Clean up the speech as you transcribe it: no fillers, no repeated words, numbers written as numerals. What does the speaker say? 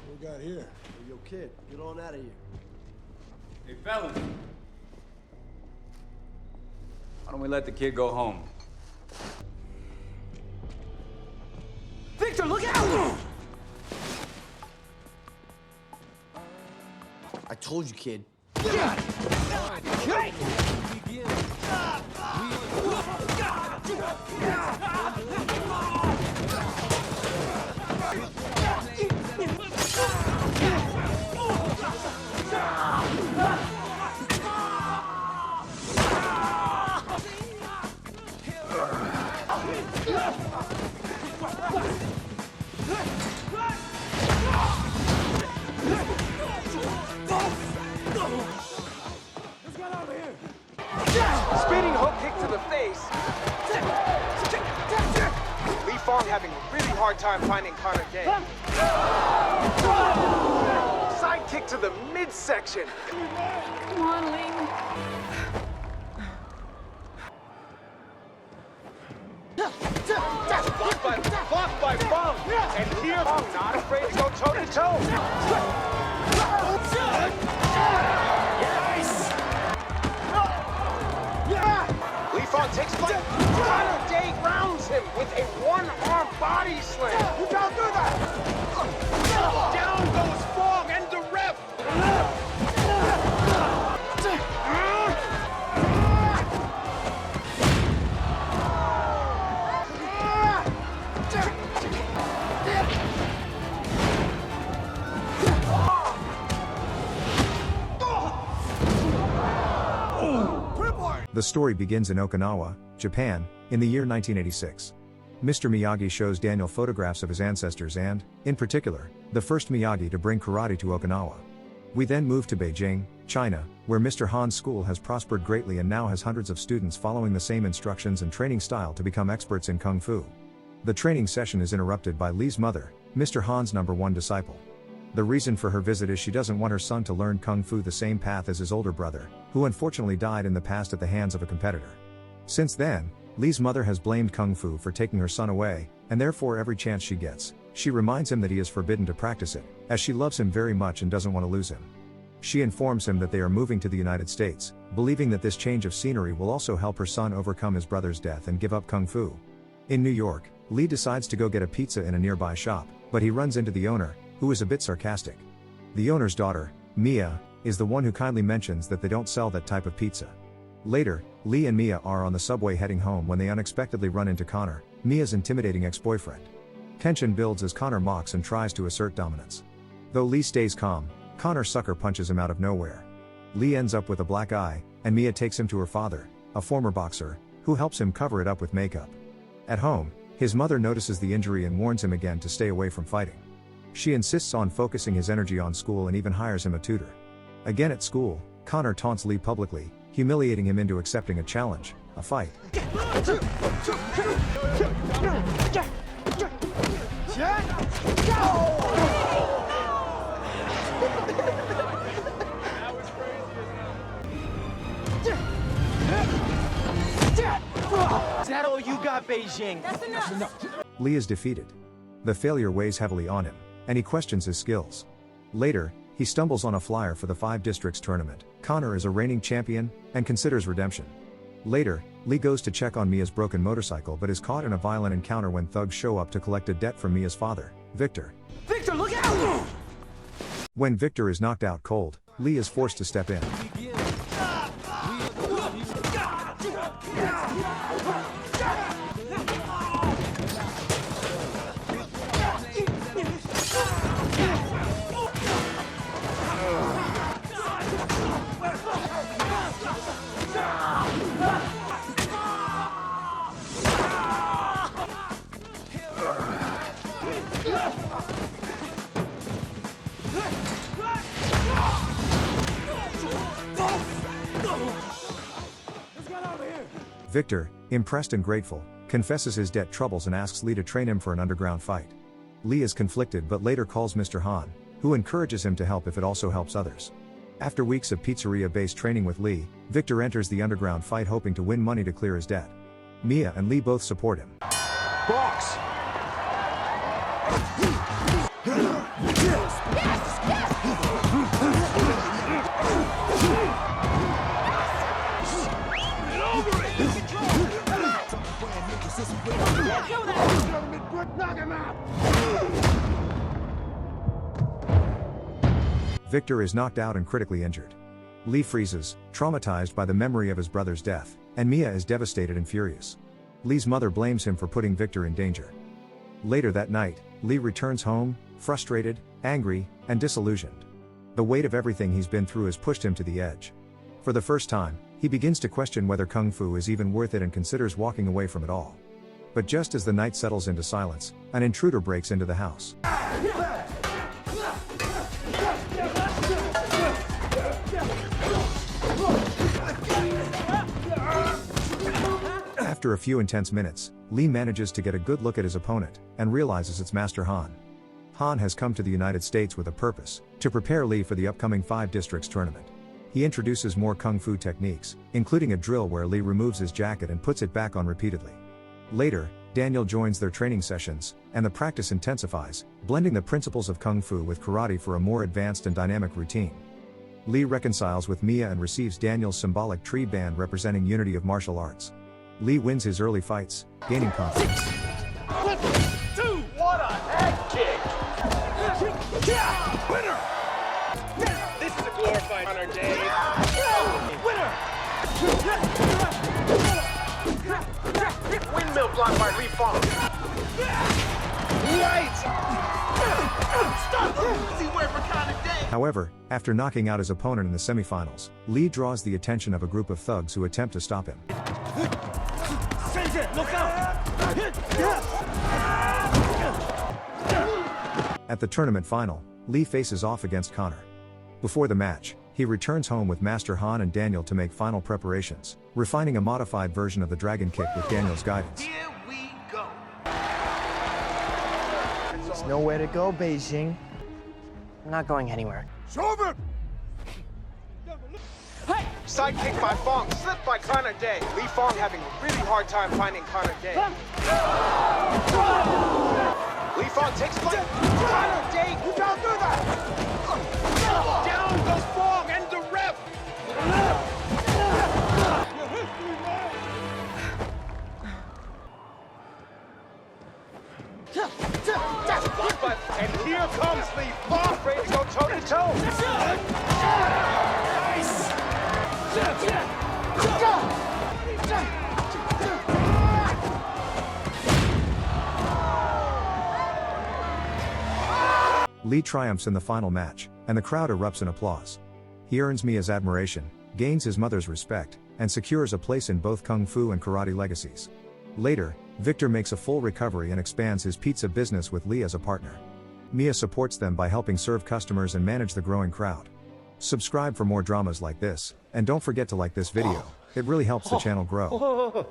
What we got here? Hey, yo, kid, get on out of here. Hey, fellas. Why don't we let the kid go home? Victor, look out! I told you, kid. Spinning hook kick to the face. Lee Fong having a really hard time finding Connor Day. Side kick to the midsection. Come on, Ling. Blocked by Fong. And here, Fong not afraid to go toe-to-toe. Lee Fong takes flight. Connor Day rounds him with a one-arm body slam. You can't do that. Down goes Fong and the ref. The story begins in Okinawa, Japan, in the year 1986. Mr. Miyagi shows Daniel photographs of his ancestors and, in particular, the first Miyagi to bring karate to Okinawa. We then move to Beijing, China, where Mr. Han's school has prospered greatly and now has hundreds of students following the same instructions and training style to become experts in Kung Fu. The training session is interrupted by Lee's mother, Mr. Han's #1 disciple. The reason for her visit is she doesn't want her son to learn Kung Fu the same path as his older brother, who unfortunately died in the past at the hands of a competitor. Since then, Lee's mother has blamed Kung Fu for taking her son away, and therefore every chance she gets, she reminds him that he is forbidden to practice it, as she loves him very much and doesn't want to lose him. She informs him that they are moving to the United States, believing that this change of scenery will also help her son overcome his brother's death and give up Kung Fu. In New York, Lee decides to go get a pizza in a nearby shop, but he runs into the owner, who is a bit sarcastic. The owner's daughter, Mia, is the one who kindly mentions that they don't sell that type of pizza. Later, Lee and Mia are on the subway heading home when they unexpectedly run into Connor, Mia's intimidating ex-boyfriend. Tension builds as Connor mocks and tries to assert dominance. Though Lee stays calm, Connor sucker punches him out of nowhere. Lee ends up with a black eye, and Mia takes him to her father, a former boxer, who helps him cover it up with makeup. At home, his mother notices the injury and warns him again to stay away from fighting. She insists on focusing his energy on school and even hires him a tutor. Again at school, Connor taunts Lee publicly, humiliating him into accepting a challenge, a fight. Is that all you got, Beijing? That's enough. Lee is defeated. The failure weighs heavily on him, and he questions his skills. Later, he stumbles on a flyer for the 5 Districts tournament. Connor is a reigning champion, and considers redemption. Later, Lee goes to check on Mia's broken motorcycle but is caught in a violent encounter when thugs show up to collect a debt from Mia's father, Victor. Victor, look out! When Victor is knocked out cold, Lee is forced to step in. Victor, impressed and grateful, confesses his debt troubles and asks Lee to train him for an underground fight. Lee is conflicted but later calls Mr. Han, who encourages him to help if it also helps others. After weeks of pizzeria-based training with Lee, Victor enters the underground fight hoping to win money to clear his debt. Mia and Lee both support him. Box! Victor is knocked out and critically injured. Lee freezes, traumatized by the memory of his brother's death, and Mia is devastated and furious. Lee's mother blames him for putting Victor in danger. Later that night, Lee returns home, frustrated, angry, and disillusioned. The weight of everything he's been through has pushed him to the edge. For the first time, he begins to question whether Kung Fu is even worth it and considers walking away from it all. But just as the night settles into silence, an intruder breaks into the house. After a few intense minutes, Lee manages to get a good look at his opponent, and realizes it's Master Han. Han has come to the United States with a purpose, to prepare Lee for the upcoming 5 districts tournament. He introduces more Kung Fu techniques, including a drill where Lee removes his jacket and puts it back on repeatedly. Later, Daniel joins their training sessions, and the practice intensifies, blending the principles of Kung Fu with karate for a more advanced and dynamic routine. Lee reconciles with Mia and receives Daniel's symbolic tree band representing unity of martial arts. Lee wins his early fights, gaining confidence. Dude, what a head kick! Winner! This is a glorified Hunter Day. Winner! Windmill blocked by Lee Fong. Right! Stop! See where for Hunter Day. However, after knocking out his opponent in the semifinals, Lee draws the attention of a group of thugs who attempt to stop him. Look out! At the tournament final, Lee faces off against Connor. Before the match, he returns home with Master Han and Daniel to make final preparations, refining a modified version of the Dragon Kick with Daniel's guidance. Here we go. There's nowhere to go, Beijing. I'm not going anywhere. Side kick by Fong, slipped by Connor Day. Lee Fong having a really hard time finding Connor Day. Lee Fong takes flight. Connor Day, you don't do that! Down goes Fong and the ref! And here comes Lee Fong, ready to go toe-to-toe. Lee triumphs in the final match, and the crowd erupts in applause. He earns Mia's admiration, gains his mother's respect, and secures a place in both Kung Fu and karate legacies. Later, Victor makes a full recovery and expands his pizza business with Lee as a partner. Mia supports them by helping serve customers and manage the growing crowd. Subscribe for more dramas like this, and don't forget to like this video, it really helps the channel grow.